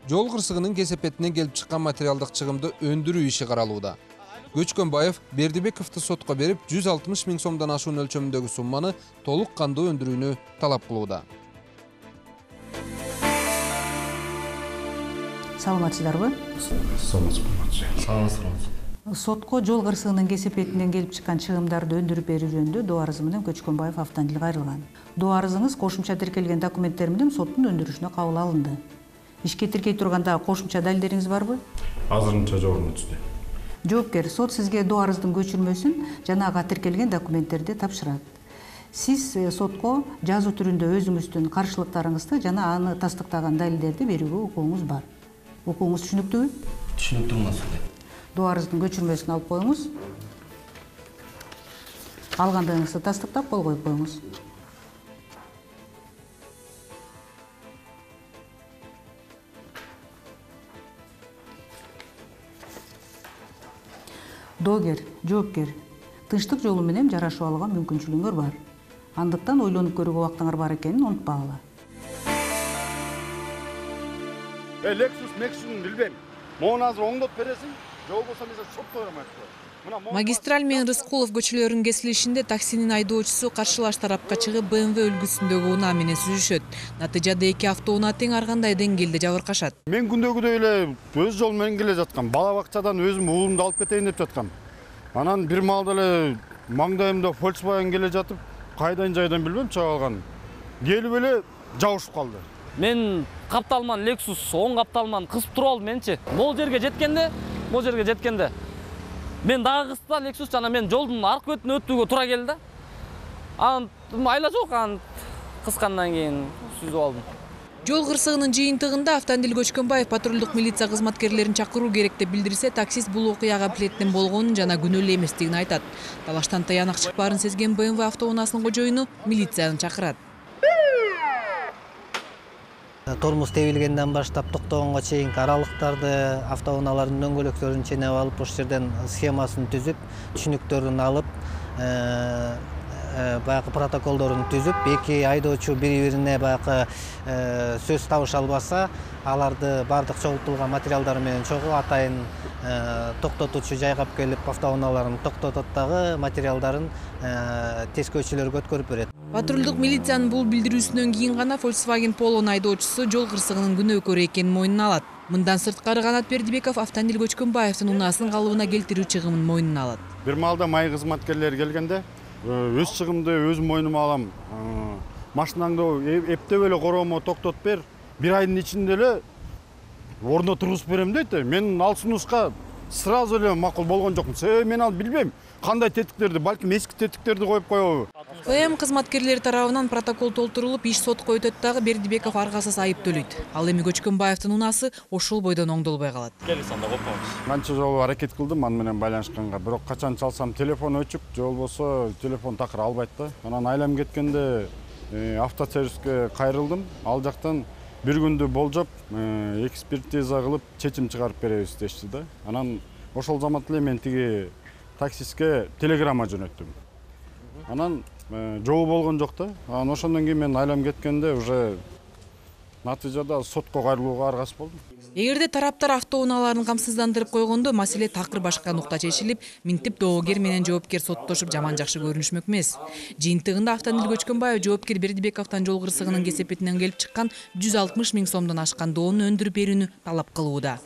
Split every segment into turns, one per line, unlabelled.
Жол кырсыгынын кесепетинен келип чыккан материалдык чыгымды өндүрүү иши каралууда. Көчкөнбаев Бердибековду сотко берип 160 000 сомдон ашуун өлчөмүндөгү сумманы толук кандуу өндүрүүнү талап кылууда.
Саламатсыздарбы?
Саламатсыз.
Сотко жол кырсыгынын кесепетинен келип чыккан чыгымдарды өндүрүп берүү жөнүндө доо арызы менен Көчкөнбаев Автандил кайрылган. Доо арызыңыз кошумча тиркелген документтер менен соттун өндүрүшүнө кабыл алынды. Ишке тиркей турганда кошумча далилдериңиз барбы?
Азырынча жогорун түздү.
Жоопкер, сот сизге доо арыздын көчүрмөсүн жана ага тиркелген документтерди тапшырат. Сиз сотко жазуу түрүндө өзүңүздүн каршылыктарыңызды жана аны тастыктаган далилдерди берүүгө укугуңуз бар. Укугуңуз түшүнүктүүбү?
Түшүнүктүү маселе.
Доо арыздын көчүрмөсүн алып коюңуз. Алгандыгыңызды тастыктап кол коюп коюңуз. Доогер, жоопкер, тынчтык жолу менен жарашып алууга мүмкүнчүлүгүңөр бар. Андыктан ойлонуп көрүүгө убактыңар бар экенин унутпагыла.
Lexus Max'ын билбейм. Мону азыр оңдоп бересиң, же болбосо мен сот коерм айтып.
Магистраль менен Рыскулов көчөлөрүнүн кесилишинде таксинин айдоочусу каршылаш тарапка чыгып BMW үлгүсүндөгү унаа менен сүзүшөт. Натыйжада эки автоунаа тең ар кандай деңгээлде жабыркашат.
Мен күндөгүдөй эле өз жолу менен келе жаткам. Бала бакчадан өзүм уулумду алып кетейин деп жаткам. Анан бир маалда эле маңдайымда Volkswagen келе жатып, кайдан жайдан билбем чыга алган. Келип эле жабышып калды.
Мен капталман Lexus оң капталман кысып туруп алды менчи. Могул жерге жеткенде мен дагы кыста Lexus жана мен жолдун аркы бетине өтүүгө туура келди. Анан айла жок, анан кыскандан кийин сүзүп алдым.
Жол кырсыгынын жыйынтыгында Автандил Көчкөнбаев патрулдук милиция кызматкерлерин чакыруу керек деп билдирсе, таксист бул окуяга билеттен болгонун жана күнөөлүү эместигин айтат. Талаштан таянак чыкпаарын сезген BMW автоунаасынын кожоюну милицияны чакырат.
Тормоз тебилгенден баштап токтогонго чейинки аралыктарды, автоунаалардын дөңгөлөктөрүн ченеп алып, ошол жерден схемасын түзүп, түшүнүктөрүн алып, баягы протоколдорун түзүп, эки айдоочу бири-бирине баягы сөз табыша албаса, аларды бардык чогултулган материалдар менен чогуу атайын токтотуучу жайгап келип, автоунааларын токтотот дагы материалдарын тескөөчүлөргө өткөрүп берет.
Патрулдук милициянын бул билдирүүсүнөн кийин гана Volkswagen Polo'нун айдоочусу жол кырсыгынын күнөөкөрү экенин мойнуна алат. Мындан сырткары Канат Бердибеков Автандил Көчкөнбаевдин унаасын калыбына келтирүү чыгымын мойнуна алат.
Бир маалда май кызматкерлери келгенде, өз чыгымды өзүм мойнума алам. Машинаңды эптеп эле короомо токтотуп бер. Бир айдын ичинде эле ордуна тургузуп берем дейт. Мен ал сунуска сразу эле макул болгон жокмун. Себеби мен ал билбейм кандай тетиктерди, балким эски тетиктерди коюп коебу.
ПМ кызматкерлери тарабынан протокол толтурулуп, иш сотко өтөт дагы Бердибеков аргасыз айып төлөйт. Ал эми Көчкөнбаевдин унаасы ошол бойдон оңдолбой калат.
Келисанда копконбуз.
Канча жолу аракет кылдым аны менен байланышканга, бирок качан чалсам телефон өчүк, же болбосо телефон такыр албайт да. Анан айлам кеткенде автосервиске кайрылдым. Ал жактан бир күндү болжоп, экспертиза кылып, чечим чыгарып беребиз дешти да. Анан ошол замат эле мен тиги таксистке телеграмма жөнөттүм. Анан жобу болгон жок да. Анан ошондон кийин мен айлам кеткенде уже натыйжада сотко кайрылууга аргасыз болдум.
Эгерде тараптар автоунааларын камсыздандырып койгондо маселе такыр башка нукта чечилип, минтип доогер менен жоопкер соттошуп жаман жакшы көрүнүшмөк эмес. Жыйынтыгында Автандил Көчкөнбаев жоопкер Бердибековдон жол кырсыгынын кесепетинен келип чыккан 160 000 сомдон ашкан доону өндүрүп берүүнү талап кылууда.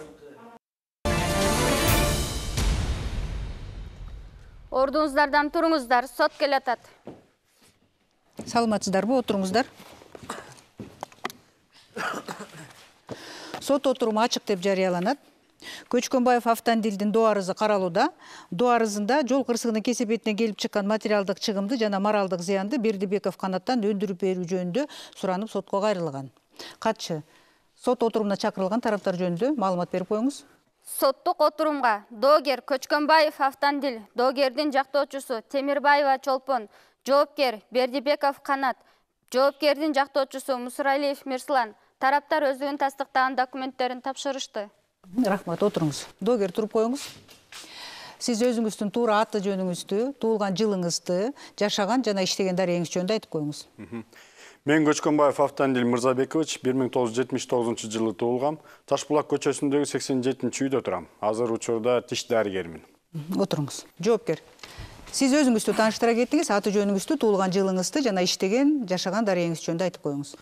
Ордуңуздардан туруңуздар, сот келатат.
Саламатсыздарбы, отуруңуздар. Сот отуруму ачык деп жарыяланат. Көчкөнбаев Автандилдин доо арызы каралууда. Доо арызында жол кырсыгынын кесепетинен келип чыккан материалдык чыгымды жана моралдык зыянды Бердибеков Канаттан өндүрүп берүү жөнүндө суранып сотко кайрылган. Катчы, сот отурумуна чакырылган тараптар жөнүндө маалымат берип коюңуз.
Соттук отурумга доогер Көчкөнбаев Автандил, доогердин жактоочусу Темирбаева Чолпон, жоопкер Бердибеков Канат, жоопкердин жактоочусу Мусуралиев Мирслан тараптар өзүнүн тастыктаган документтерин тапшырышты.
Рахмат, отуруңуз. Доогер туруп коюңуз. Сиз өзүңүздүн туура аты жөнүңүздү, туулган жылыңызды, жашаган жана иштеген дарегиңиз жөнүндө айтып коюңуз.
Мен Көчкөнбаев Автандил Мырзабекович 1979 жылы туулгам. Ташбулак көчөсүндөгү 87-үйдө турам. Азыр учурда тиш дарыгермин.
Отуруңуз. Жоопкер. Сиз өзүңүздү тааныштыра кеттиңиз, аты жөнүңүздү, туулган жылыңызды жана иштеген, жашаган дарегиңиз жөнүндө айтып коюңуз.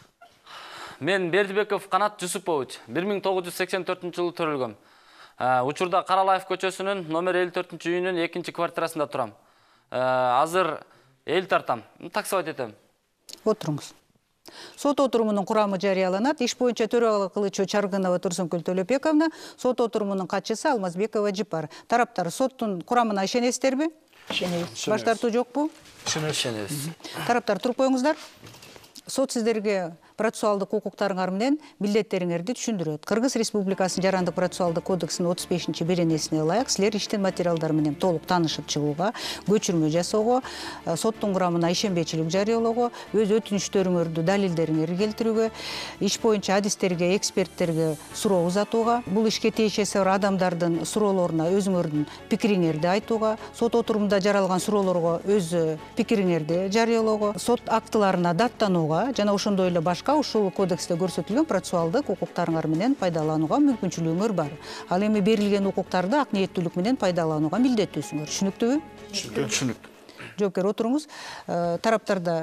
Мен Бердибеков Канат Жусупович 1984 жылы төрөлгөм. Учурда Каралаев көчөсүнүн номер 54 үйүнүн 2 квартирасында турам. Азыр эл тартам, таксовать этем.
Отуруңуз. Сот отурумунун курамы жарыяланат. Иш боюнча төрагалык кылуучу Чаргынова Турсункүл Төлөбековна, сот отурумунун катчысы Алмазбекова Жипар. Тараптар соттун курамына ишенесиздерби? Ишенебиз. Баш тартуу жокпу?
Ишенебиз.
Тараптар туруп коюңуздар. Сот сиздерге процессуалдык укуктарыңар менен милдеттериңерди түшүндүрөт. Кыргыз Республикасынын Жарандык процессуалдык кодексинин 35-беренесине ылайык силер иштин материалдары менен толук таанышып чыгууга, көчүрмө жасоого, соттун курамына ишенбечилик жарыялоого, өз өтүнүчтөрүңөрдү, далилдериңерди келтирүүгө, иш боюнча адистерге, эксперттерге суроо узатууга, бул ишке тиешеси бар адамдардын суроолоруна өзүңөрдүн пикириңерди айтууга, сот отурумунда жаралган суроолорго өз пикириңерди жарыялоого, сот актыларына даттанууга жана ошондой эле башка ушул кодексте көрсөтүлгөн процессуалдык укуктарыңар менен пайдаланууга мүмкүнчүлүгүңөр бар. Ал эми берилген укуктарды ак ниеттүүлүк менен пайдаланууга милдеттүүсүңөр. Түшүнүктүүбү?
Түшүнүктүү.
Жоопкер, отуруңуз. Тараптарда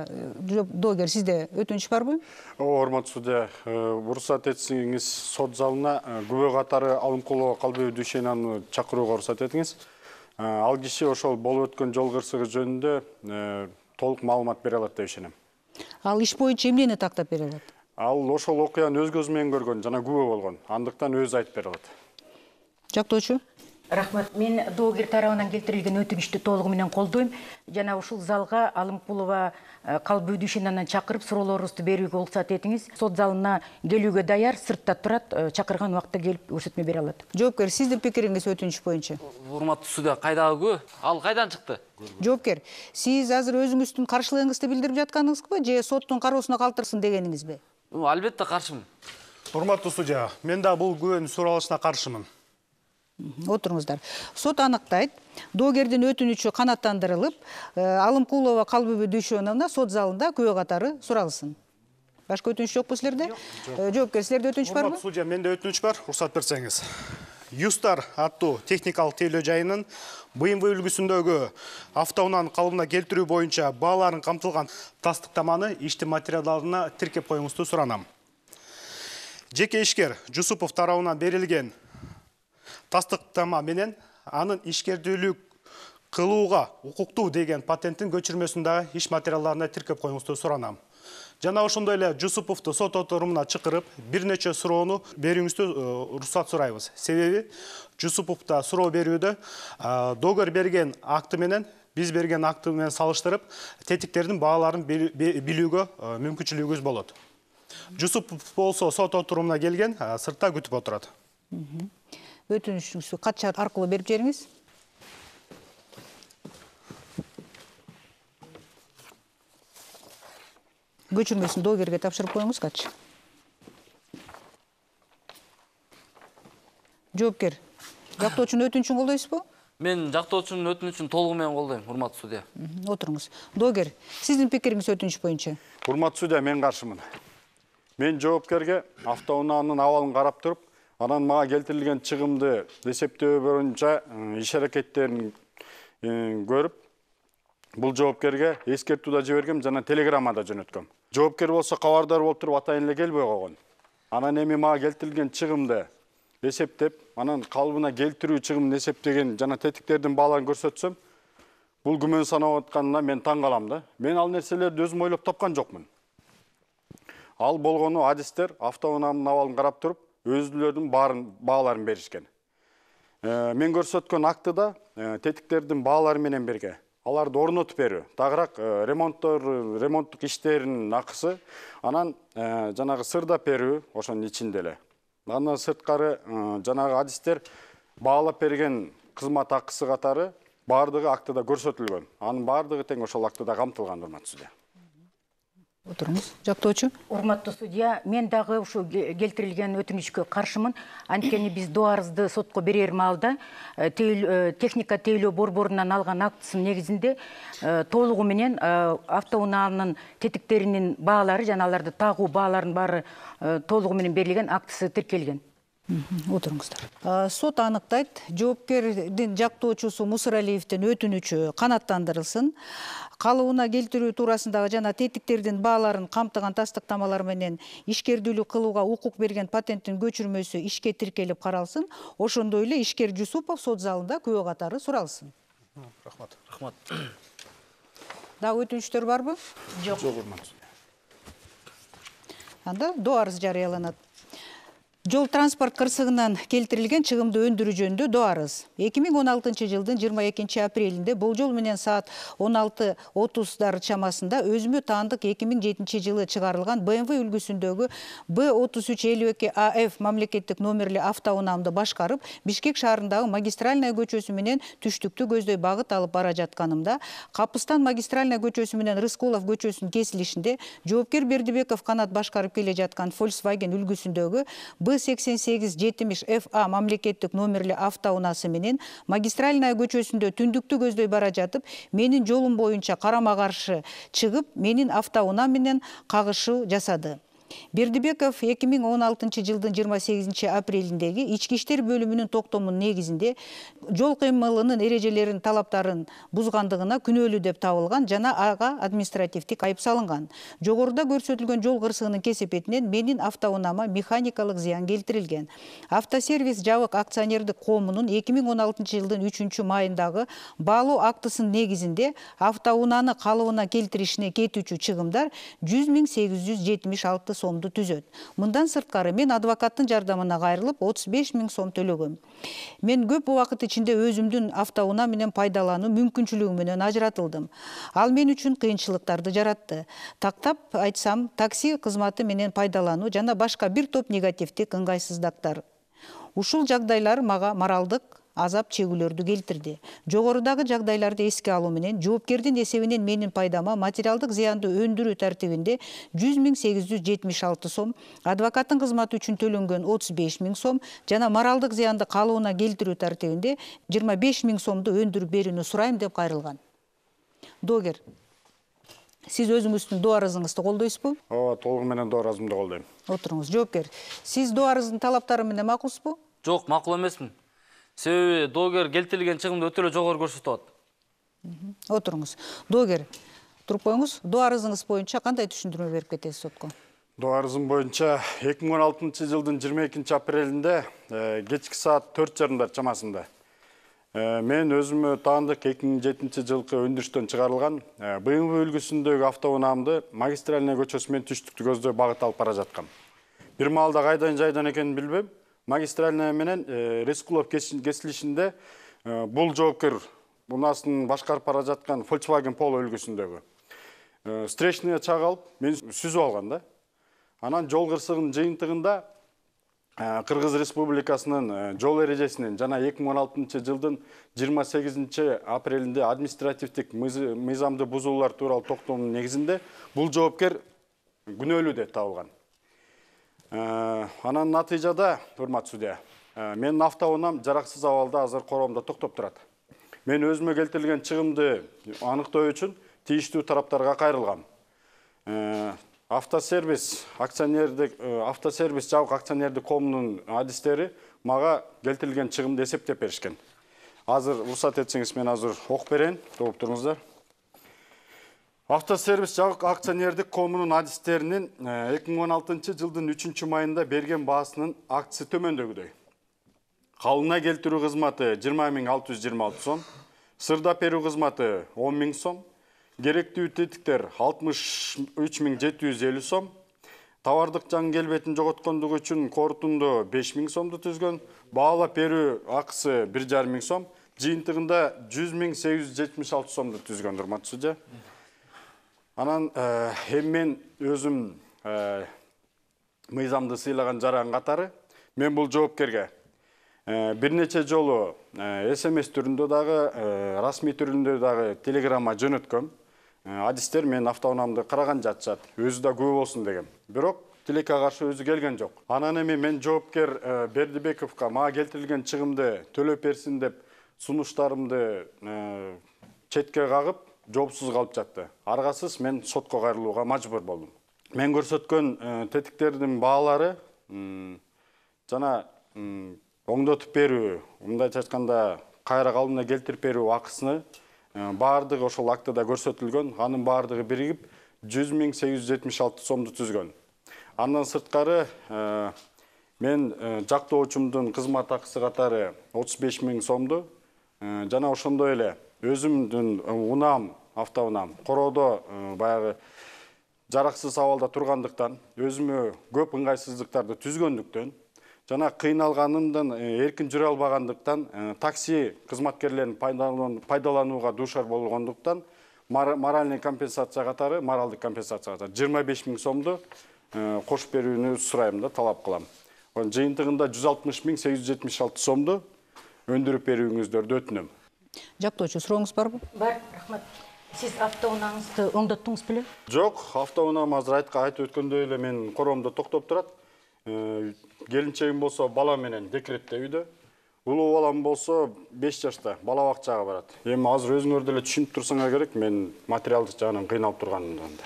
доогер сизде өтүнүч барбы?
Урматтуу судья, уруксат этсеңиз сот залына күбө катары Алымкулова Калбебай Дүйшенаны чакырууга уруксат этиңиз. Ал киши ошол болуп өткөн жол кырсыгы жөнүндө толук маалымат бере алат деп ишенем.
Ал иш боюнча эмнени тактап бере алат?
Ал ошол окуяны өз көзү менен көргөн жана күбө болгон. Андыктан өзү айтып бере алат.
Жактоочу?
Рахмат. Мен доогер тарабынан келтирилген өтүнүштү толугу менен колдойм. Жана ушул залга Алымкулова Калбебай Дүйшенаны чакырып суроолорубузду берүүгө уруксат этиңиз. Сот залына келүүгө даяр, сыртта турат, чакырган убакта келип көрсөтмө бере алат.
Жоопкер, сиздин пикириңиз өтүнүч боюнча?
Урматтуу судья, кайдагы күбө? Ал кайдан чыкты?
Жоопкер, сиз азыр өзүңүздүн каршылыгыңызды билдирип жатканыңызбы же соттун кароосуна калтырсын дегениңизби?
Албетте каршымын.
Урматтуу судья, мен да бул күбөнүн суралышына каршымын.
Отуруңуздар. Сот аныктайт, доогердин өтүнүчү канааттандырылып, Алымкулова Калбебай Дүйшеновна сот залында күбө катары суралсын. Башка өтүнүч жокпу силерде? Жоопкер, силерде өтүнүч барбы?
Урматтуу судья, менде өтүнүч бар, уруксат берсеңиз. Юстар аттуу техникалык тейлөө жайынын БМВ үлгүсүндөгү автоунаанын калыбына келтирүү боюнча бааларын камтылган тастыктаманы иштин материалдарына тиркеп коюңузду суранам. Жеке ишкер Жусупов тарабынан берилген тастыктама менен анын ишкердүүлүк кылууга укуктуу деген патенттин көчүрмөсүн дагы иш материалдарына тиркеп коюңузду суранам. Жана ошондой эле Жусуповду сот отурумуна чакырып, бир нече суроону берүүңүздү уруксат сурайбыз. Себеби Жусуповдо суроо берүүдө доогер берген акты менен биз берген акты менен салыштырып, тетиктердин бааларын билүүгө мүмкүнчүлүгүбүз болот. Жусупов болсо сот отурумуна келген, сыртта күтүп отурат.
Өтүнүчүңүздү катча аркылуу берип жериңиз? Көчүрмөсүн доогерге тапшырып коюңуз катчы. Жоопкер, жактоочунун өтүнүчүн колдойсузбу?
Мен жактоочунун өтүнүчүн толугу менен колдойм, урматтуу судья.
Отуруңуз. Доогер, сиздин пикириңиз өтүнүч боюнча?
Урматтуу судья, мен каршымын. Мен жоопкерге автоунаанын абалын карап туруп, анан мага келтирилген чыгымды эсептөө боюнча иш аракеттерин көрүп, бул жоопкерге эскертүү да жибергем жана телеграмма да жөнөткөм. Жоопкер болсо кабардар болуп туруп атайын эле келбей койгон. Анан эми мага келтирилген чыгымды эсептеп, анан калыбына келтирүү чыгымын эсептеген жана тетиктердин бааларын көрсөтсөм, бул күмөн санап атканына мен таң калам да. Мен ал нерселерди өзүм ойлоп тапкан жокмун. Ал болгону адистер автоунаанын абалын карап туруп, өзүлөрүнүн бааларын беришкен. Мен көрсөткөн актыда тетиктердин баалары менен бирге аларды орнотуп берүү, тагыраак ремонттук иштеринин акысы, анан жанагы сырдап берүү ошонун ичинде эле. Андан сырткары жанагы адистер баалап берген кызмат акысы катары баардыгы актыда көрсөтүлгөн. Анын баардыгы тең ошол актыда камтылган, урматтуу судья.
Отырыңыз. Жактоочу.
Урматтуу судья, мен дагы ушу келтирилген өтүнүчкө каршымын. Анткени биз до арызды сотко берер маалда техника тейлөө борборунан алган актысынын негизинде толугу менен автоунаанын тетиктеринин баалары жана аларды тагуу бааларынын баары толугу менен берилген актысы тиркелген.
Отырыңыздар. Сот аныктайт, жоопкердин жактоочусу Мусуралиевдин өтүнүчү канааттандырылсын. Калыбына келтирүү туурасындагы жана тетиктердин бааларын камтыган тастыктамалар менен ишкердүүлүк кылууга укук берген патенттин көчүрмөсү ишке тиркелип каралсын. Ошондой эле ишкер Жусупов сот залында күбө катары суралсын.
Рахмат.
Дагы өтүнүчтөр барбы?
Жок.
Анда до арыз жарыяланат. Жол транспорт кырсыгынан келтирилген чыгымды өндүрүү жөнүндө до арыз. 2016 жылдын 22 апрелинде болжол менен саат 16:30 чамасында өзүмө таандык 2007 жылы чыгарылган BMW үлгүсүндөгү B3352 AF мамлекеттик номерлі автоунаамды башкарып, Бишкек шаарындагы магистральная көчөсү менен түштүктү көздөй багыт алып бара жатканымда, Капыстан магистральная көчөсү менен Рыскулов көчөсүнүн кесилишинде жоопкер Бердибеков канат башкарып келе жаткан Volkswagen үлгүсүндөгү B8870 FA мамлекеттик номерлі автоунаасы менен магистральная көчөсүндө түндүктү көздөй бара жатып, менин жолум боюнча карама каршы чыгып, менин автоунаам менен кагышуу жасады. Бердибеков 2016 жылдын 28 апрелиндеги ички иштер бөлүмүнүн токтомунун негизинде жол кыймылынын эрежелерин талаптарын бузгандыгына күнөөлүү деп табылган жана ага административдик айып салынган. Жогоруда көрсөтүлгөн жол кырсыгынын кесепетинен менин автоунаама механикалык зыян келтирилген. Автосервис жабык акционердик коомунун 2016 жылдын 3 майындагы баалоо актысынын негизинде автоунааны калыбына келтиришине кетүүчү чыгымдар 100.876 сомду түзөт. Мындан сырткары мен адвокаттын жардамына кайрылып 35.000 сом төлөгөм. Мен көп убакыт ичинде өзүмдүн автоунаам менен пайдалануу мүмкүнчүлүгү менен ажыратылдым. Ал мен үчүн кыйынчылыктарды жаратты. Тактап айтсам, такси кызматы менен пайдалануу жана башка бир топ негативдик ыңгайсыздыктар. Ушул жагдайлар мага моралдык азап чегүүлөрдү келтирди. Жогорудагы жагдайларды эске алуу менен жоопкердин эсебинен менин пайдама материалдык зыянды өндүрүү тартибинде 100.876 сом, адвокаттын кызматы үчүн төлөнгөн 35.000 сом жана моралдык зыянды калыбына келтирүү тартибинде 25.000 сомду өндүрүп берүүнү сурайм деп кайрылган. Доогер, сиз өзүңүздүн до арызыңызды колдойсузбу?
Ооба, толугу менен до арызымды колдойм.
Отуруңуз. Жоопкер, сиз до арыздын талаптары менен макулсузбу?
Жок, макул эмесмин. Себеби доогер келтирилген чыгымды өтө эле жогору көрсөтүп атат.
Отуруңуз. Доогер, туруп коюңуз. До арызыңыз боюнча кандай түшүндүрмө берип кетесиз сотко?
До арызым боюнча 2016 жылдын 22 апрелинде кечки саат 4:30 чамасында мен өзүмө таандык 2007 жылкы өндүрүштөн чыгарылган BMW үлгүсүндөгү автоунаамды магистральная көчөсү менен түштүктү көздөй багыт алып бара жаткам. Бир маалда кайдан жайдан экенин билбем. Магистральная менен Рыскулов кесилишинде бул жоопкер унаасын башкарып бара жаткан Volkswagen Polo үлгүсүндөгү встречный чак алып, мен сүзүп алган да. Анан жол кырсыгынын жыйынтыгында Кыргыз Республикасынын жол эрежесинин жана 2016 жылдын 28 апрелинде административдик мыйзамды бузуулар тууралуу токтомдун негизинде бул жоопкер күнөөлүү деп табылган. Анан натыйжада, урматтуу судья, менин автоунаам жараксыз абалда азыр короомдо токтоп турат. Мен өзүмө келтирилген чыгымды аныктоо үчүн тийиштүү тараптарга кайрылгам. Автосервис жабык акционердик коомунун адистери мага келтирилген чыгымды эсептеп беришкен. Азыр уруксат этсеңиз мен азыр окуп берейин, угуп туруңуздар. Автосервис жабык акционердик коомунун адистеринин 2016 жылдын 3 майында берген баасынын актысы төмөндөгүдөй. Калыбына келтирүү кызматы 20.626 сом, сырдап берүү кызматы 10.000 сом, керектүү тетиктер 63.750 сом, товардык жаң келбетин жоготкондугу үчүн корутунду 5.000 сомду түзгөн, баалап берүү акысы 1.5 сом, жыйынтыгында 100.876 сомду түзгөн, урматтуу судья. Анан мен өзүм мыйзамды сыйлаган жаран катары мен бул жоопкерге бир нече жолу SMS түрүндө дагы, расмий түрүндө дагы телеграмма жөнөткөм. адистер мен автоунаамды караган жатышат, өзү да күбө болсун деген. Бирок тилекке каршы өзү келген жок. Анан эми мен жоопкер Бердибековго мага келтирилген чыгымды төлөп берсин деп сунуштарымды четке кагып, жоопсуз калып жатты. Аргасыз мен сотко кайрылууга мажбур болдум. Мен көрсөткөн тетиктердин баалары жана оңдотуп берүү, мындайча айтканда кайра калыбына келтирип берүү акысыны баардыгы ошол актыда көрсөтүлгөн. Анын баардыгы биригип 100.876 сомду түзгөн. Андан сырткары мен жактоочумдун кызмат акысы катары 35.000 сомду жана ошондой эле өзүмдүн унаам, автоунаам короодо баягы жараксыз абалда тургандыктан, өзүмө көп ыңгайсыздыктарды түзгөндүктөн жана кыйналганымдан эркин жүрө албагандыктан такси кызматкерлерин пайдаланууга дуушар болгондуктан моральный компенсация катары, моралдык компенсация катары 25.000 сомду кошуп берүүнү сурайм да, талап кылам. Жыйынтыгында 160.876 сомду өндүрүп берүүңүздөрдү өтүнөм.
Жактоочу, сурооңуз барбы?
Бар, рахмат. Сиз автоунааңызды оңдоттуңуз беле?
Жок, автоунаам азыр айтып өткөндөй эле мен короомдо токтоп турат. Келинчегим болсо бала менен декретте үйдө. Улуу балам болсо 5 жашта бала бакчага барат. Эми азыр өзүңөр деле түшүнүп турсаңар керек, мен материалдык жагынан кыйналып турганымды.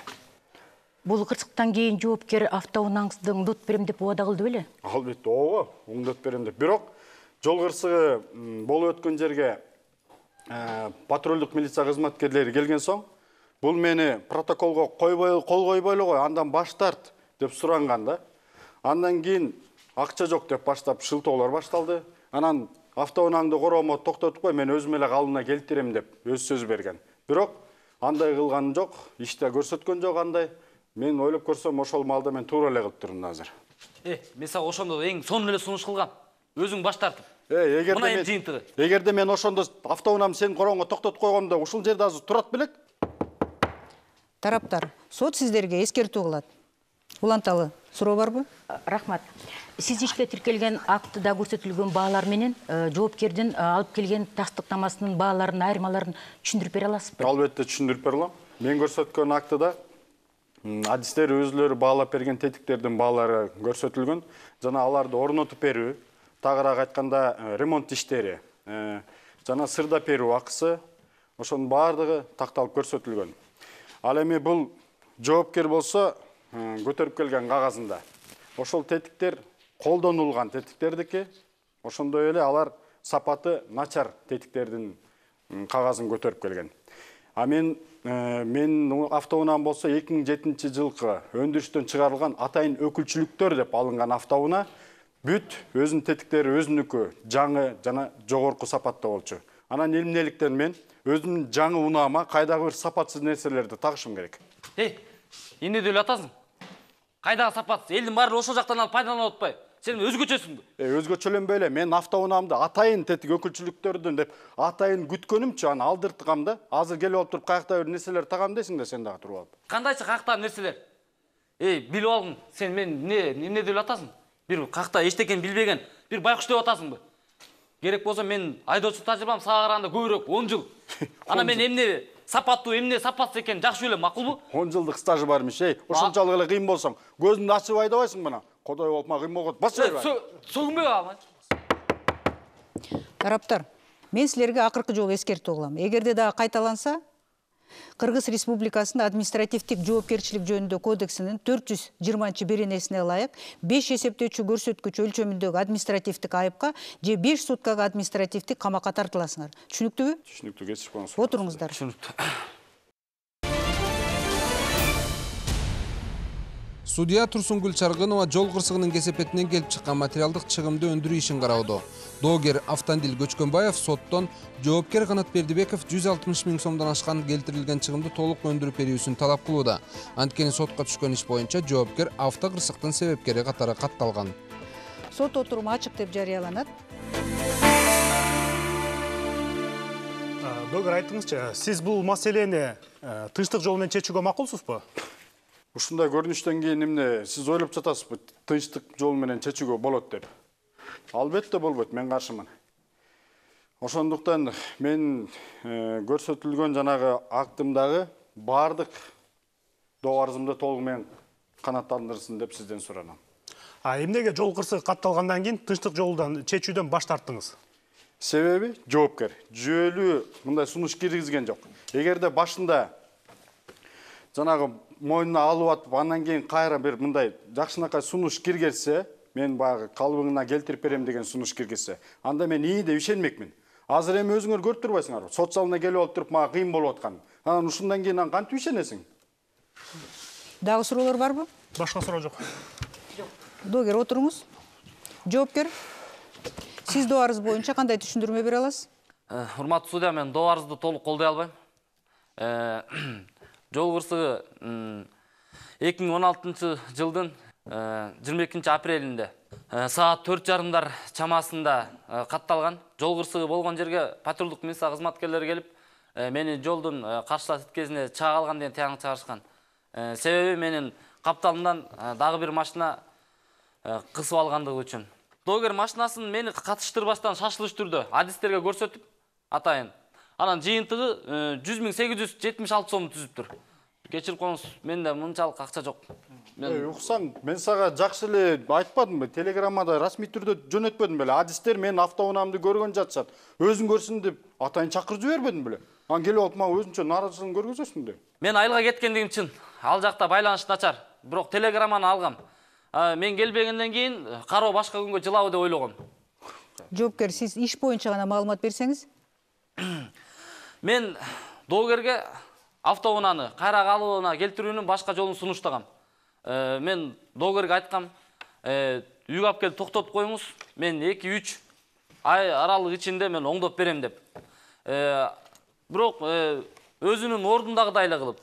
Бул кырсыктан кийин жоопкер автоунааңызды оңдотуп берем деп убада кылды беле?
Албетте, ооба, оңдотуп берем деп. Бирок жол кырсыгы болуп өткөн жерге патрулдук милиция кызматкерлери келген соң, бул мени протоколго кол койбой эле кой, андан баш тарт деп суранган да. Андан кийин акча жок деп баштап шылтоолор башталды. Анан автоунааңды короомо токтотуп кой, мен өзүм эле калыбына келтирем деп өз сөз берген. Бирок андай кылган жок, иште көрсөткөн жок андай. Мен ойлоп көрсөм, ошол маалда мен туура эле кылып турдум азыр.
Мен сага ошондо эң сонун эле сунуш кылгам. Өзүң баш тартып. Мына эми жыйынтыгы.
Эгерде мен ошондо автоунаам сенин корооңо токтотуп койгомдо, ушул жерде азыр турат белек?
Тараптар, сот сиздерге эскертүү кылат. Уланталы суроо барбы?
Рахмат. Сиз ишке тиркелген актыда көрсөтүлгөн баалар менен жоопкердин алып келген тастыктамасынын бааларын, айырмаларын түшүндүрүп бере аласызбы?
Албетте түшүндүрүп бере алам. Мен көрсөткөн актыда адистер өзүлөрү баалап берген тетиктердин баалары көрсөтүлгөн, жана аларды орнотуп берүү, тагыраак айтканда ремонт иштери, жана сырдап берүү акысы, ошонун баардыгы такталып көрсөтүлгөн. Ал эми бул жоопкер болсо көтөрүп келген кагазында ошол тетиктер колдонулган тетиктердики, ошондой эле алар сапаты начар тетиктердин кагазын көтөрүп келген. А мен автоунаам болсо 2007 жылкы өндүрүштөн чыгарылган атайын өкүлчүлүктөр деп алынган автоунаа бүт өзүнүн тетиктери өзүнүкү жаңы жана жогорку сапатта болчу. Анан эмнеликтен мен өзүмдүн жаңы унаама кайдагы бир сапатсыз нерселерди тагышым керек.
Эмне деп атасың? Кайдагы сапатсыз? Элдин баары ошол жактан алып пайдаланып атпайбы? Сен өзгөчөсүңбү?
Өзгөчөлөнбөй эле, мен автоунаамды атайын тетик өкүлчүлүктөрдөн деп атайын күткөнүмчү, аны алдырткам да. Азыр келип алып туруп каякта бир нерселер тагам десиң да, сен дагы туруп алып.
Кандайча каякта нерселер? Билип алгын, сен мен эмне деп атасың? Бир каякта эчтекени билбеген, бир байкуш деп атасыңбы? Керек болсо мен айдоочулук тажрыйбам сага караганда көбүрөөк 10 жыл. Ана мен эмне сапаттуу, эмне сапатсыз экенин жакшы билем, макулбу?
10 жылдык стажы бармыш, ошончолук эле кыйын болсоң, көзүңдү ачып айдабайсың мына. Кодой болуп ма кыйын болгон. Бас бер.
Сөгүнбөй калма.
Тараптар, мен силерге акыркы жолу эскертүү кылам. Эгерде дагы кайталанса, Кыргыз Республикасынын административдик жоопкерчилик жөнүндө кодексинин 420-беренесине ылайык 5 эсептөөчү көрсөткүч өлчөмүндөгү административдик айыпка же 5 суткага административдик камакка тартыласыңар. Түшүнүктүүбү?
Түшүнүктүү, кесип коңуз.
Отуруңуздар.
Судья Турсунгүл Чаргынова жол кырсыгынын кесепетинен келип чыккан материалдык чыгымды өндүрүү ишин кароодо. Доогер Автандил Көчкөнбаев соттон жоопкер Канат Бердибеков 160.000 сомдон ашкан келтирилген чыгымды толук өндүрүп берүүсүн талап кылууда. Анткени сотко түшкөн иш боюнча жоопкер автокырсыктын себепкери катары катталган.
Сот отуруму ачык деп жарыяланат.
Доогер, айтыңызчы, сиз бул маселени тынчтык жолу менен чечүүгө макулсузбу?
Ушундай көрүнүштөн кийин эмне сиз ойлоп жатасызбы, тынчтык жол менен чечүүгө болот деп? Албетте болбойт, мен каршымын. Ошондуктан мен көрсөтүлгөн жанагы актымдагы бардык доо арызымды толугу менен канааттандырсын деп сизден суранам.
Эмнеге жол кырсыгы катталгандан кийин тынчтык жолдон чечүүдөн баш тарттыңыз?
Себеби жоопкер жүйөлүү мындай сунуш киргизген жок. Эгерде башында жанагы мойнуна алып атып, андан кийин кайра бир мындай жакшынакай сунуш киргизсе, мен баягы калыбыңына келтирип берем деген сунуш киргизсе, анда мен ии деп ишенмекмин. Азыр эми өзүңөр көрүп турбайсыңарбы? Сот залына келип алып туруп, мага кыйын болуп аткан. Анан ушундан кийин кантип ишенесиң?
Дагы суроолор барбы?
Башка суроо жок.
Доогер, отуруңуз. Жоопкер, сиз доо арыз боюнча кандай түшүндүрмө бере аласыз?
Урматтуу судья, мен доо арызды толук колдой албайм. Жол кырсыгы 2016 жылдын 22 апрелинде саат 4:30 чамасында катталган. Жол кырсыгы болгон жерге патрулдук милиция кызматкерлери келип, мени жолдун каршылаш кезинде чаак алган деген тыяң чыгарышкан. Себеби менин капталымдан дагы бир машина кысып алгандыгы үчүн. Доогер машинасын мени катыштырбастан шашылыш түрдө адистерге көрсөтүп атайын. Анан жыйынтыгы 100.876 сом түзүптүр. Кечирип коюңуз, менде мынчалык акча жок.
Уксаң, мен сага жакшы эле айтпадымбы? Телеграммада расмий түрдө жөнөтпөдүм беле? Адистер менин автоунаамды көргөн жатышат. Өзүң көрсүн деп атайын чакырып жибербедим беле? Анан келип алып мага өзүнчө нааразычылыгын көргөзөсүң деп.
Мен айылга кеткендигим чын. Ал жакта байланыш начар. Бирок телеграмманы алгам. Мен келбегенден кийин кароо башка күнгө жылабы деп ойлогом.
Жоопкер, сиз иш боюнча гана маалымат берсеңиз?
Мен доогерге автоунааны кайра калыбына келтирүүнүн башка жолун сунуштагам. Мен доогерге айткам, үйгө алып келип токтотуп коюңуз, мен 2-3 ай аралык ичинде мен оңдоп берем деп. Бирок өзүнүн ордундагыдай эле кылып,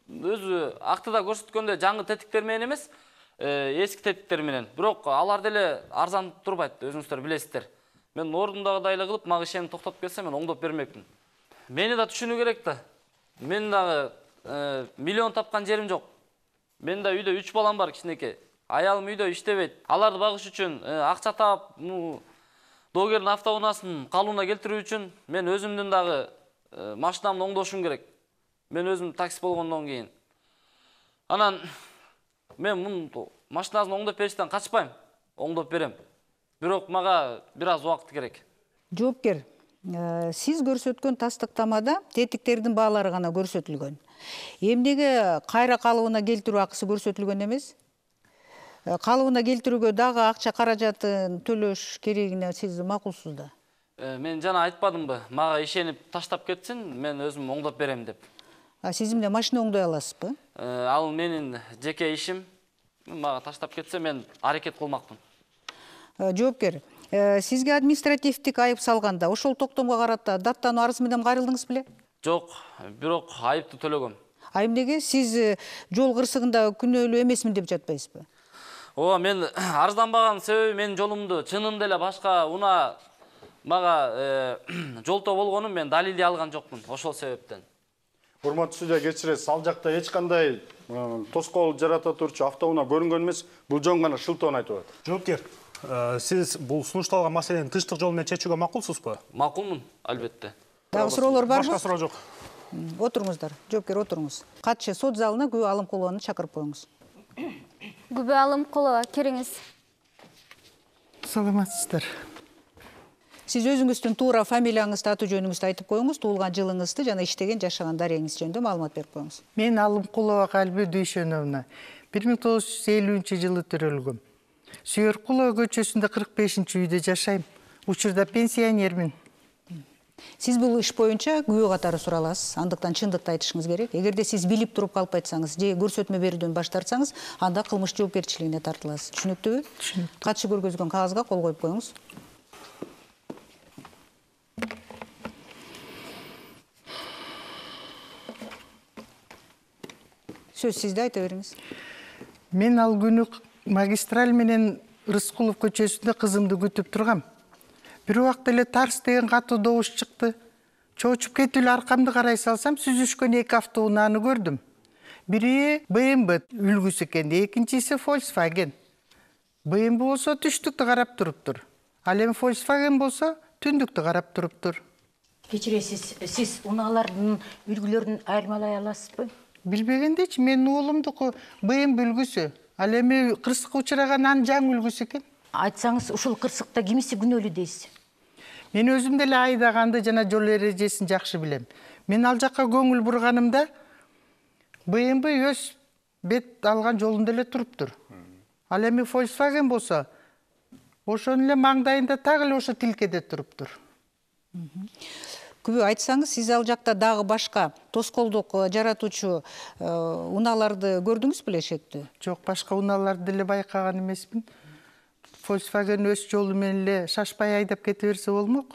өзү актыда көрсөткөндө жаңы тетиктер менен эмес, эски тетиктер менен. Бирок алар деле арзан турбайт, өзүңүздөр билесиздер. Мен ордундагыдай эле кылып, мага ишенип токтотуп келсе, мен оңдоп бермекмин. Мени да түшүнүү керек да. Мен дагы миллион тапкан жерим жок. Мен да үйдө 3 балам бар, кичинекей. Аялым үйдө иштебейт. Аларды багыш үчүн акча таап, доогердин автоунаасын калыбына келтирүү үчүн мен өзүмдүн дагы машинамды оңдошум керек. Мен өзүм такси болгондон кийин. Анан мен мунун машинасын оңдоп бериштен качпайм. Оңдоп берем. Бирок мага бир аз убакыт керек.
Жоопкер, сиз көрсөткөн тастыктамада тетиктердин баалары гана көрсөтүлгөн. Эмнеге кайра калыбына келтирүү акысы көрсөтүлгөн эмес? Калыбына келтирүүгө дагы акча каражатын төлөш керегине сиз макулсуз да?
Мен жана айтпадымбы, мага ишенип таштап кетсин, мен өзүм оңдоп берем деп.
Сиз эмне машина оңдой аласызбы?
Ал менин жеке ишим. Мага таштап кетсе, мен аракет кылмакмын.
Жоопкер, сизге административдик айып салганда, ошол токтомго карата даттануу арызы менен кайрылдыңыз беле?
Жок, бирок айыпты төлөгөм.
А эмнеге сиз жол кырсыгында күнөөлүү эмесмин деп жатпайсызбы?
Мен арызданбаган себеби менин жолумду чынында эле башка унаа мага жолтоо болгонун мен далилдей алган жокмун, ошол себептен.
Урматтуу судья, кечиресиз, ал жакта эч кандай тоскоол жарата турчу автоунаа көрүнгөн эмес, бул жөн гана шылтоон айтып атат.
Жоопкер, сиз бул сунушталган маселени тынчтык жолу менен чечүүгө макулсузбу?
Макулмун, албетте.
Дагы суроолор барбы?
Башка суроо жок.
Отуруңуздар, жоопкер, отуруңуз. Катчы сот залына Күбө Алымкулованы чакырып коюңуз.
Күбө Алымкулова, кириңиз.
Саламатсыздар.
Сиз өзүңүздүн туура фамилияңызды, аты жөнүңүздү айтып коюңуз, туулган жылыңызды жана иштеген жашаган дарегиңиз жөнүндө маалымат берип коюңуз.
Мен Алымкулова Калбы Дүйшөновна, 1950 жылы төрөлгөм. Сүйөркулова көчөсүндө 45-үйдө жашайм. Учурда пенсионермин.
Сиз бул иш боюнча күбө катары сураласыз. Андыктан чындыкты айтышыңыз керек. Эгерде сиз билип туруп калып айтсаңыз, же көрсөтмө берүүдөн баш тартсаңыз, анда кылмыш жоопкерчилигине тартыласыз. Түшүнүктүүбү?
Түшүнүктүү.
Катчы көргөзгөн кагазга кол коюп коюңуз. Сөз сизде, айта бериңиз.
Мен ал күнү магистраль менен Рыскулов көчөсүндө кызымды күтүп тургам. Бир убакта эле тарс деген катуу добуш чыкты. Чоочуп кетип эле аркамды карай салсам, сүзүшкөн 2 автоунааны көрдүм. Бири BMW үлгүсү экен, экинчиси Volkswagen. BMW болсо түштүктү карап туруптур. Ал эми Volkswagen болсо түндүктү карап туруптур.
Кечиресиз, сиз унаалардын үлгүлөрүн айырмалай аласызбы?
Билбегендечи, менин уулумдуку БМ үлгүсү. Ал эми кырсыкка учураган анын жаңы үлгүсү экен.
Айтсаңыз, ушул кырсыкта кимиси күнөөлүү дейсиз?
Мен өзүм деле айдаганды жана жол эрежесин жакшы билем. Мен ал жакка көңүл бурганымда БМ өз бет алган жолунда эле туруптур. Ал эми Volkswagen болсо, ошонун эле маңдайында так эле ошо тилкеде туруптур.
Күбө айтсаңыз, сиз ал жакта дагы башка тоскоолдук жаратуучу унааларды көрдүңүз белешекти?
Жок, башка унааларды деле байкаган эмесмин. Volkswagen өз жолу менен эле шашпай айдап кете берсе болмок.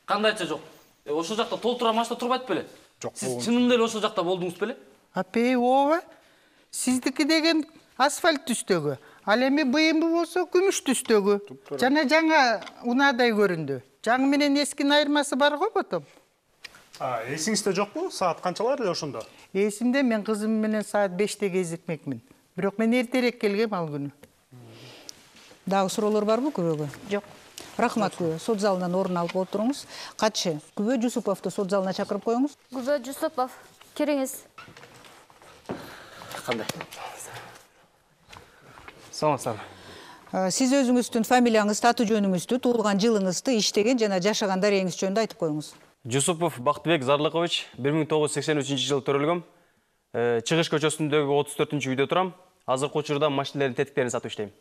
Кандайча жок? Ошол жакта толтура машина турбайт беле?
Жок.
Сиз чынында эле ошол жакта болдуңуз беле?
Апей, ооба. Сиздики деген асфальт түстөгү. Ал эми БМ болсо күмүш түстөгү. Жана жаңа унаадай көрүндү. Жаңы менен эскинин айырмасы бар го потом.
Эсиңизде жокпу? Саат канчалар эле ошондо?
Эсимде, мен кызым менен саат 5-те кезикмекмин. Бирок мен эртерээк келгем ал күнү.
Дагы суроолор барбы күбөгө?
Жок.
Рахмат күбө. Сот залынан орун алып отуруңуз. Катчы, күбө Жусуповду сот залына чакырып коюңуз.
Күбө Жусупов, кириңиз.
Кандай? Саламатсызбы.
Сиз өзүңүздүн фамилияңызды, аты жөнүңүздү, туулган жылыңызды, иштеген жана жашаган дарегиңиз жөнүндө айтып коюңуз.
Жусупов Бактыбек Зарлыкович, 1983 жылы төрөлгөм. Чыгыш көчөсүндөгү 34-үйдө турам. Азыркы учурда машиналардын тетиктерин сатып иштейм.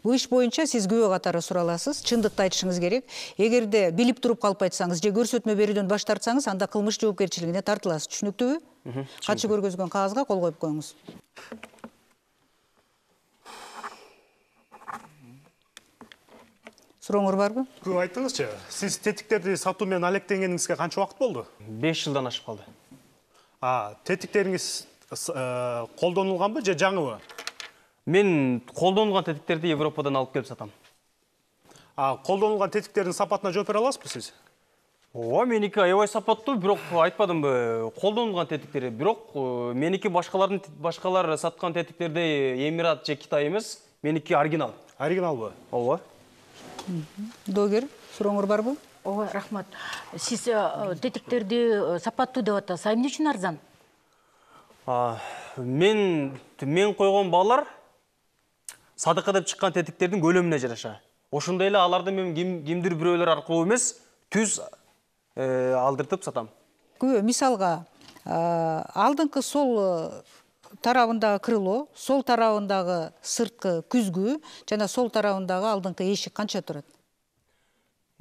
Бул иш боюнча сиз күбө катары сураласыз. Чындыкты айтышыңыз керек. Эгерде билип туруп калып айтсаңыз же көрсөтмө берүүдөн баш тартсаңыз, анда кылмыш жоопкерчилигине тартыласыз. Түшүнүктүүбү? Катчы көргөзгөн кагазга кол коюп коюңуз. Сурооңор барбы?
Күбө айтыңызчы, сиз тетиктерди сатуу менен алектенгениңизге канча убакыт болду?
5 жылдан ашып калды.
Тетиктериңиз колдонулганбы же жаңыбы?
Мен колдонулган тетиктерди Европадан алып келип сатам.
Колдонулган тетиктердин сапатына жооп бере аласызбы сиз?
Ооба, меники аябай сапаттуу, бирок айтпадымбы, колдонулган тетиктери. Бирок меники башкалар саткан тетиктердей Эмират же Китай эмес, меники оригинал.
Оригиналбы?
Ооба.
Доогер, сурооңор барбы?
Ооба, рахмат. Сиз тетиктерди сапаттуу деп атасыз. Эмне үчүн арзан?
Мен койгон баалар садыка деп чыккан тетиктердин көлөмүнө жараша. Ошондой эле аларды мен кимдир бирөөлөр аркылуу эмес, түз алдыртып сатам.
Күбө, мисалга, алдыңкы сол тарабындагы крыло, сол тарабындагы сырткы күзгү жана сол тарабындагы алдыңкы эшик канча турат?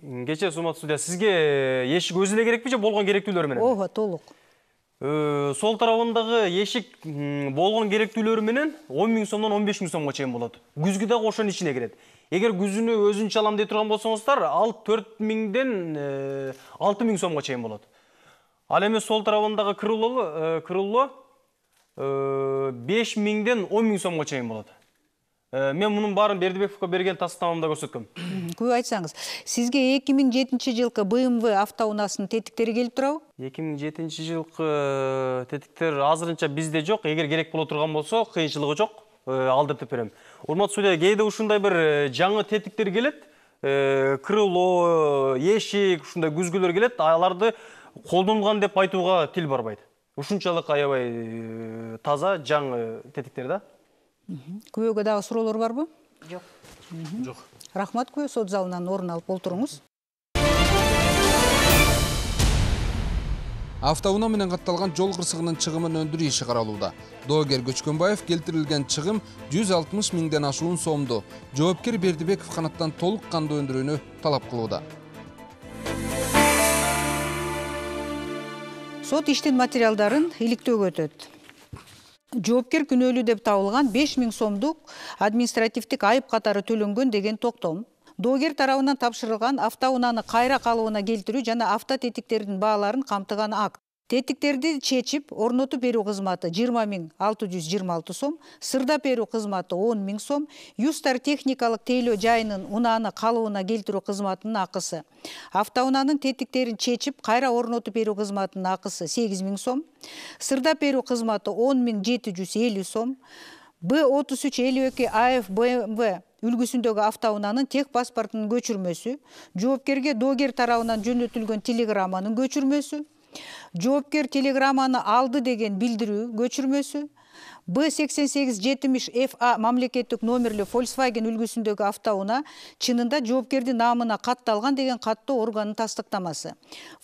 Кече Сумат судья, сизге эшик өзү эле керекпи же болгон керектүүлөр менен?
Ооба, толук.
Сол тарабындагы эшик болгон керектүүлөрү менен 10 000 сомдон 15 000 сомго чейин болот. Күзгү дагы ошонун ичине кирет. Эгер күзүнү өзүнчө алам дей турган болсоңуздар, ал 4 000ден 6 000 сомго чейин болот. Ал эми сол тарабындагы крыло 5 000ден 10 000 сомго чейин болот. Мен мунун баарын Бердибековго берген тастамамда көрсөткөм.
Күбө айтсаңыз, сизге 2007 жылкы BMW автоунаасынын тетиктери келип турабы?
2007 жылкы тетиктер азырынча бизде жок. Эгер керек боло турган болсо, кыйынчылыгы жок, алдыртып берем. Урматтуу судья, кээде ушундай бир жаңы тетиктер келет, крыло, эшик, ушундай күзгүлөр келет, аларды колдонулган деп айтууга тил барбайт. Ушунчалык аябай таза, жаңы тетиктер да.
Күбөгө дагы суроолор барбы?
Жок.
Жок.
Рахмат, күбө, сот залынан орун алып олтуруңуз.
Автоунаа менен катталган жол кырсыгынын чыгымын өндүрүү иши каралууда. Доогер Көчкөнбаев келтирилген чыгым 160 000ден ашуун сомду жоопкер Бердибеков канаттан толук кандуу өндүрүүнү талап кылууда.
Сот иштин материалдарын иликтөөгө өтөт. Жоопкер күнөөлүү деп табылган 5 000 сомдук административдик айып катары төлөнгөн деген токтом. Доогер тарабынан тапшырылган автоунааны кайра калыбына келтирүү жана автотетиктердин бааларын камтыган акт. Тетиктерди чечип, орнотуп берүү кызматы 20 626 сом, сырдап берүү кызматы 10 000 сом, Юстар техникалык тейлөө жайынын унааны калыбына келтирүү кызматынын акысы. Автоунаанын тетиктерин чечип, кайра орнотуп берүү кызматынын акысы 8 000 сом, сырдап берүү кызматы 10 750 сом, Б3352 АФ БМВ үлгүсүндөгү автоунаанын тех паспортунун көчүрмөсү, жоопкерге доогер тарабынан жөнөтүлгөн телеграмманын көчүрмөсү, жоопкер телеграмманы алды деген билдирүү көчүрмөсү, B8870FA мамлекеттик номерлүү Volkswagen үлгүсүндөгү автоунаа чынында жоопкердин наамына катталган деген каттоо органынын тастыктамасы.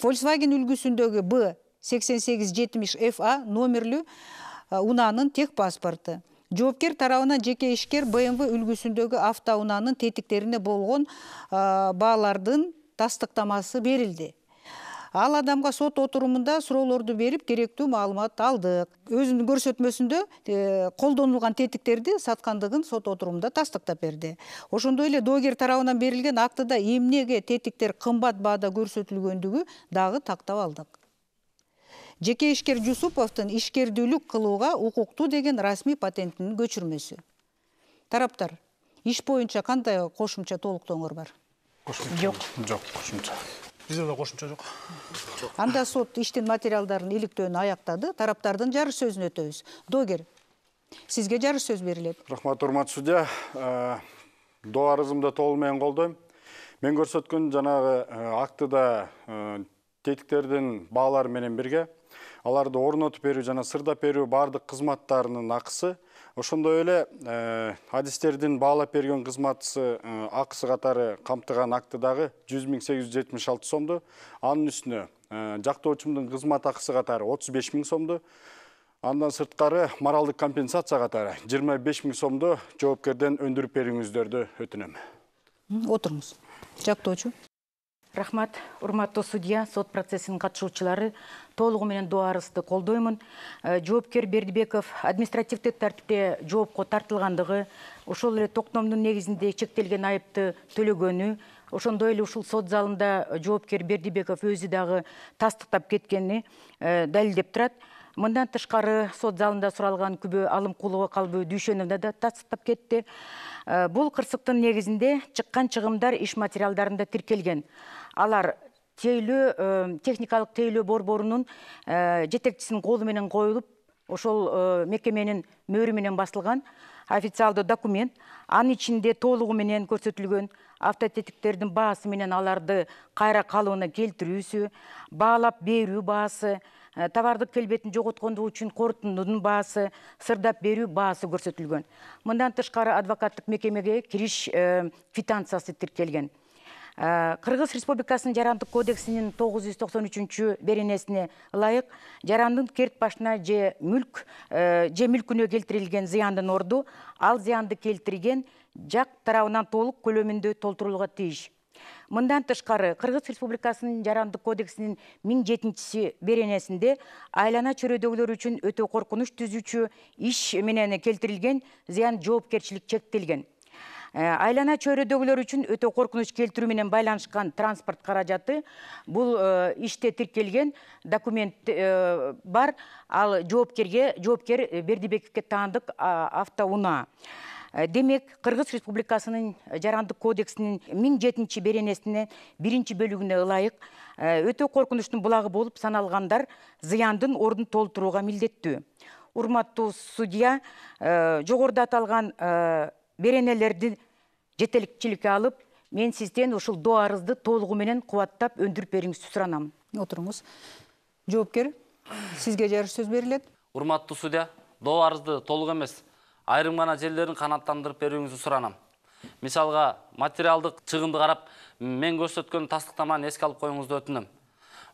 Volkswagen үлгүсүндөгү B8870FA номерлүү унаанын тех паспорту. Жоопкер тарабынан жеке ишкер BMW үлгүсүндөгү автоунаанын тетиктерине болгон баалардын тастыктамасы берилди. Ал адамга сот отурумунда суроолорду берип, керектүү маалымат алдык. Өзүнүн көрсөтмөсүндө колдонулган тетиктерди саткандыгын сот отурумунда тастыктап берди. Ошондой эле доогер тарабынан берилген актыда эмнеге тетиктер кымбат баада көрсөтүлгөндүгү дагы тактап алдык. Жеке ишкер Жусуповдун ишкердүүлүк кылууга укуктуу деген расмий патентинин көчүрмөсү. Тараптар, иш боюнча кандай кошумча толуктооңор бар?
Жок, кошумча. Бизде да кошумча жок.
Анда сот иштин материалдарын иликтөөнү аяктады. Тараптардын жарыш сөзүн өтөбүз. Доогер, сизге жарыш сөз берилет.
Рахмат, урматтуу судья. Доо арызымды толугу менен колдойм. Мен көрсөткөн жанагы актыда тетиктердин баалары менен бирге аларды орнотуп берүү жана сырдап берүү баардык кызматтарынын акысы, ошондой эле адистердин баалап берген кызматысы акысы катары камтыган актыдагы 100.876 сомду, анын үстүнө жактоочумдун кызмат акысы катары 35.000 сомду, андан сырткары моралдык компенсация катары 25.000 сомду жоопкерден өндүрүп берүүңүздөрдү өтүнөм.
Отуруңуз. Жактоочу.
Рахмат, урматтуу судья, сот процессинин катышуучулары, толугу менен доо арызды колдоймун. Жоопкер Бердибеков административдик тартипте жоопко тартылгандыгы, ошол эле токтомдун негизинде чектелген айыпты төлөгөнү, ошондой эле ушул сот залында жоопкер Бердибеков өзү дагы тастыктап кеткени далилдеп турат. Мындан тышкары сот залында суралган күбө Алымкулова Калбы Дүйшөновна да тастыктап кетти. Бул кырсыктын негизинде чыккан чыгымдар иш материалдарында тиркелген. Алар техникалык тейлөө борборунун жетекчисинин колу менен коюлуп, ошол мекеменин мөөрү менен басылган официалдуу документ. Анын ичинде толугу менен көрсөтүлгөн автотетиктердин баасы менен аларды кайра калыбына келтирүүсү, баалап берүү баасы, товардык келбетин жоготкондугу үчүн корутундун баасы, сырдап берүү баасы көрсөтүлгөн. Мындан тышкары адвокаттык мекемеге кириш квитанциясы тиркелген. Кыргыз Республикасынын Жарандык кодексинин 993 беренесине ылайык жарандын керт башына же мүлкүнө келтирилген зыяндын орду ал зыянды келтирген жак тарабынан толук көлөмүндө толтурулууга тийиш. Мындан тышкары Кыргыз Республикасынын Жарандык кодексинин 1007 беренесинде айлана чөрөдөгүлөр үчүн өтө коркунуч түзүүчү иш менен келтирилген зыян жоопкерчилик чектелген. Айлана чөйрөдөгүлөр үчүн өтө коркунуч келтирүү менен байланышкан транспорт каражаты бул иште тиркелген документ бар. Ал жоопкер Бердибековке таандык автоунаа. Демек, Кыргыз Республикасынын Жарандык кодексинин 1007 беренесине 1-бөлүгүнө ылайык өтө коркунучтун булагы болуп саналгандар зыяндын ордун толтурууга милдеттүү. Урматтуу судья, жогоруда аталган беренелерди жетекчиликке алып, мен сизден ушул доо арызды толугу менен кубаттап өндүрүп бериңизди суранам.
Отуруңуз. Жоопкер, сизге жарыш сөз берилет.
Урматтуу судья, доо арызды толук эмес, айрым гана жерлерин канааттандырып берүүңүздү суранам. Мисалга, материалдык чыгымды карап, мен көрсөткөн тастыктаманы эске алып коюңузду өтүнөм.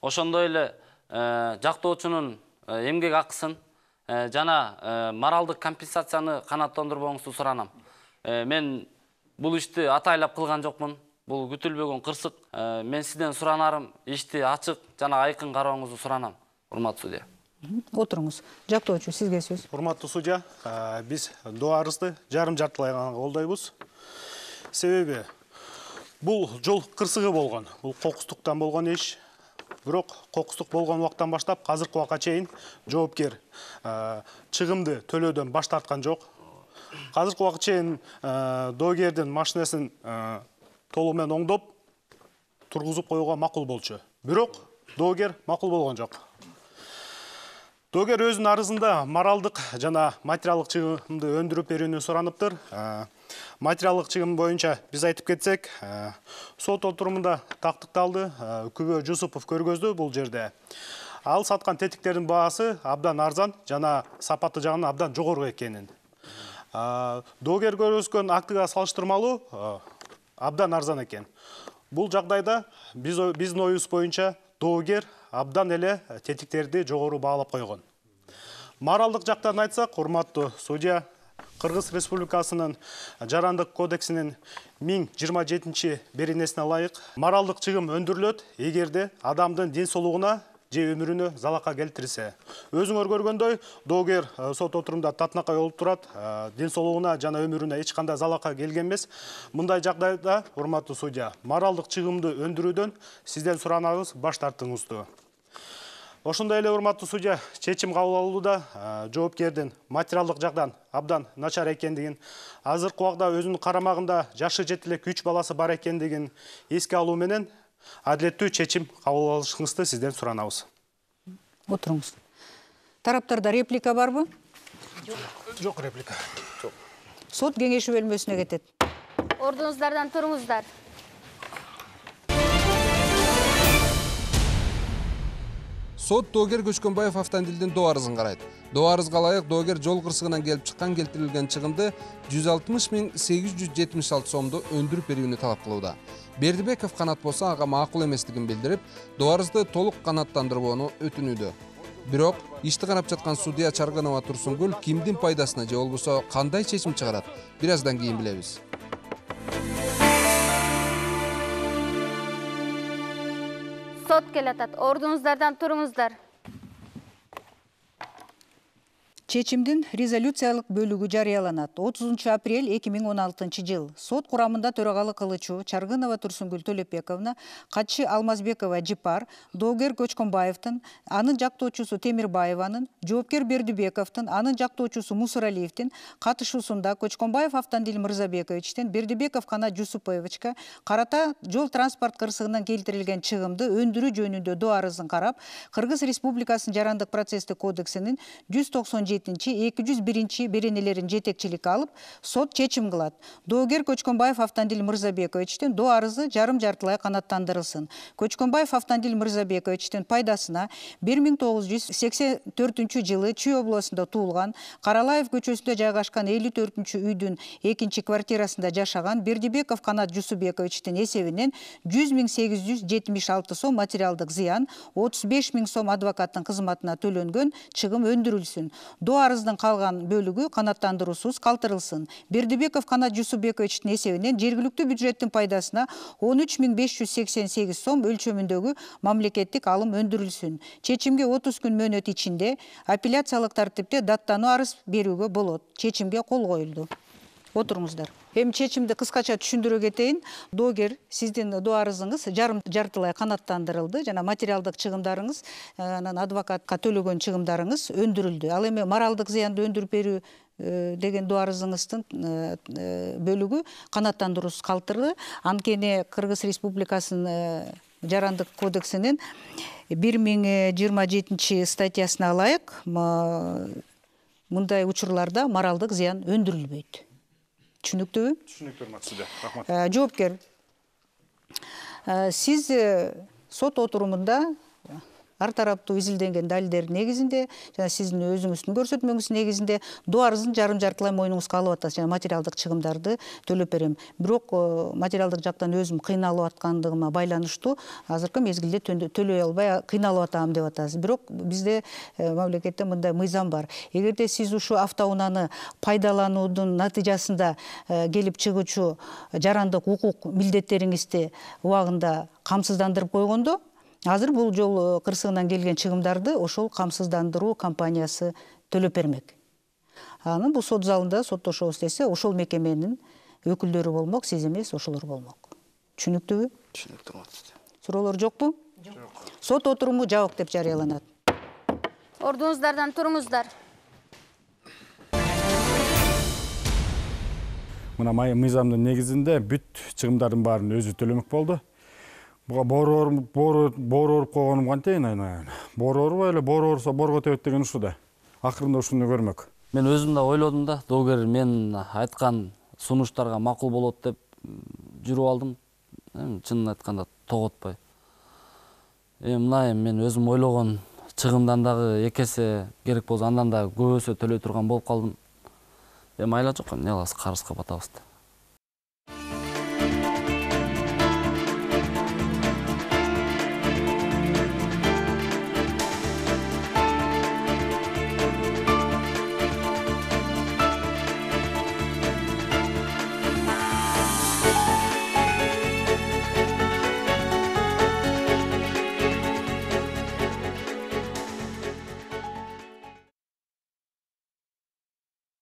Ошондой эле жактоочунун эмгек акысын жана моралдык компенсацияны канааттандырбооңузду суранам. Мен бул ишти атайлап кылган жокмун. Бул күтүлбөгөн кырсык. Мен сизден суранарым ишти ачык жана айкын карооңузду суранам. Урматтуу судья.
Отуруңуз. Жактоочу, сизге сөз.
Урматтуу судья, биз доо арызды жарым-жартылай гана колдойбуз. Себеби бул жол кырсыгы болгон. Бул кокустуктан болгон иш. Бирок кокустук болгон убактан баштап азыркы убакка чейин жоопкер чыгымды төлөөдөн баш тарткан жок. Азыркы убакка чейин доогердин машинесин толугу менен оңдоп тургузуп коюуга макул болчу. Бирок доогер макул болгон жок. Доогер өзүнүн арызында моралдык жана материалдык чыгымды өндүрүп берүүнү сураныптыр. Материалдык чыгым боюнча биз айтып кетсек, сот отурумунда тактыкталды, Күбө Жусупов көргөздү бул жерде. Ал саткан тетиктердин баасы абдан арзан жана сапаты жагынан абдан жогору экенин. Доогер көргөзгөн актыга салыштырмалуу абдан арзан экен. Бул жагдайда биздин оюбуз боюнча доогер абдан эле тетиктерди жогору баалап койгон. Моралдык жактан айтсак, урматтуу судья, Кыргыз Республикасынын Жарандык кодексинин 1027 беренесине ылайык моралдык чыгым өндүрүлөт эгерде адамдын ден соолугуна же өмүрүнө залака келтирсе. Өзүңөр көргөндөй, доогер сот отурумда татынакай болуп турат, ден соолугуна жана өмүрүнө эч кандай залака келген эмес. Мындай жагдайда, урматтуу судья, моралдык чыгымды өндүрүүдөн сизден суранабыз баш тартыңызды. Ошондой эле, урматтуу судья, чечим кабыл алууда жоопкердин материалдык жагдан абдан начар экендигин, азыркы убакта өзүнүн карамагында жашы жетилек 3 баласы бар экендигин эске алуу менен адилеттүү чечим кабыл алышыңызды сизден суранабыз.
Отуруңуз. Тараптарда реплика барбы?
Жок реплика.
Сот кеңеши бөлмөсүнө кетет.
Ордуңуздардан туруңуздар.
Сот доогер Көчкөнбаев автомобилдин доо арызын карайт. Доо арызга ылайык доогер жол кырсыгынан келип чыккан келтирилген чыгымды 160.876 сомду өндүрүп берүүнү талап кылууда. Бердибеков Канат болсо ага макул эместигин билдирип, доо арызды толук канааттандырбоону өтүнүүдө. Бирок ишти карап жаткан судья Чарганова Турсунгүл кимдин пайдасына же болбосо кандай чечим чыгарат? Бир аздан кийин билебиз.
Сот келатат. Ордуңуздардан туруңуздар.
Чечимдин резолюциялык бөлүгү жарыяланат. 30 апрель 2016 жыл. Сот курамында төрагалык кылычу Чаргынова Турсунгүл Төлөпбековна, катчы Алмазбекова Жипар, доогер Көчкөнбаевдин, анын жактоочусу Темирбаеванын, жоопкер Бердибековдун, анын жактоочусу Мусуралиевдин катышуусунда Көчкөнбаев Автандил Мырзабековичтен Бердибеков Канат Жусуповичке карата жол транспорт кырсыгынан келтирилген чыгымды өндүрүү жөнүндө доо арызын карап, Кыргыз Республикасынын Жарандык процесстик кодексинин 197-201 беренелерин жетекчиликке алып, сот чечим кылат. Доогер Көчкөнбаев Автандил Мырзабековичтен доо арызы жарым-жартылай канааттандырылсын. Көчкөнбаев Автандил Мырзабековичтен пайдасына 1984 жылы Чүй областында туулган, Каралаев көчөсүндө жайгашкан 54 үйдүн 2 квартирасында жашаган Бердибеков Канат Жусубековичтин эсебинен 100.876 сом материалдык зыян, 35.000 сом адвокаттын кызматына төлөнгөн чыгым өндүрүлсүн. Доо арыздын калган бөлүгү канааттандыруусуз калтырылсын. Бердибеков Канат Жусубековичтин эсебинен жергиликтүү бюджеттин пайдасына 13.588 сом өлчөмүндөгү мамлекеттик алым өндүрүлсүн. Чечимге 30 күн мөөнөт ичинде апелляциялык тартипте даттануу арыз берүүгө болот. Чечимге кол коюлду. Отуруңуздар. Эми чечимди кыскача түшүндүрө кетейин. Доогер, сиздин доо арызыңыз жарым-жартылай канааттандырылды жана материалдык чыгымдарыңыз, анан адвокатка төлөгөн чыгымдарыңыз өндүрүлдү. Ал эми моралдык зыянды өндүрүп берүү деген доо арызыңыздын бөлүгү канааттандыруусуз калтырды. Анткени Кыргыз Республикасынын Жарандык кодексинин 1027 статьясына ылайык мындай учурларда моралдык зыян өндүрүлбөйт. Түшүнүктүүбү?
Түшүнүктүү, Максуде. Рахмат.
Жоопкер, сиз сот отурумунда ар тараптуу изилденген далилдердин негизинде жана сиздин өзүңүздүн көрсөтмөңүз негизинде доо арызын жарым-жартылай мойнуңузга алып атасыз жана материалдык чыгымдарды төлөп берем. Бирок материалдык жактан өзүм кыйналып аткандыгыма байланыштуу азыркы мезгилде төлөй албай кыйналып атам деп атасыз. Бирок бизде мамлекетте мындай мыйзам бар. Эгерде сиз ушу автоунааны пайдалануудун натыйжасында келип чыгуучу жарандык укук милдеттериңизди убагында камсыздандырып койгондо, азыр бул жол кырсыгынан келген чыгымдарды ошол камсыздандыруу компаниясы төлөп бермек. Анан бул сот залында соттошобуз десе, ошол мекеменин өкүлдөрү болмок, сиз эмес, ошолор болмок. Түшүнүктүүбү?
Түшүнүктүү.
Суроолор жокпу? Жок. Сот отуруму жабык деп жарыяланат.
Ордуңуздардан туруңуздар.
Мына мыйзамдын негизинде бүт чыгымдардын баарын өзү төлөмөк болду. Буга боору ооруп койгонум кантейин айнан. Боору оорубай эле боору оорусо борго тебет деген ушуда. Акырында ушуну көрмөк.
Мен өзүм да ойлодум да, доогер мен айткан сунуштарга макул болот деп жүрүп алдым. Чынын айтканда тоготпой. Мына мен өзүм ойлогон чыгымдан дагы 2 эсе керек болсо андан да көбөсө төлөй турган болуп калдым. Айла жок, эмне кылабыз, карызга батабыз да.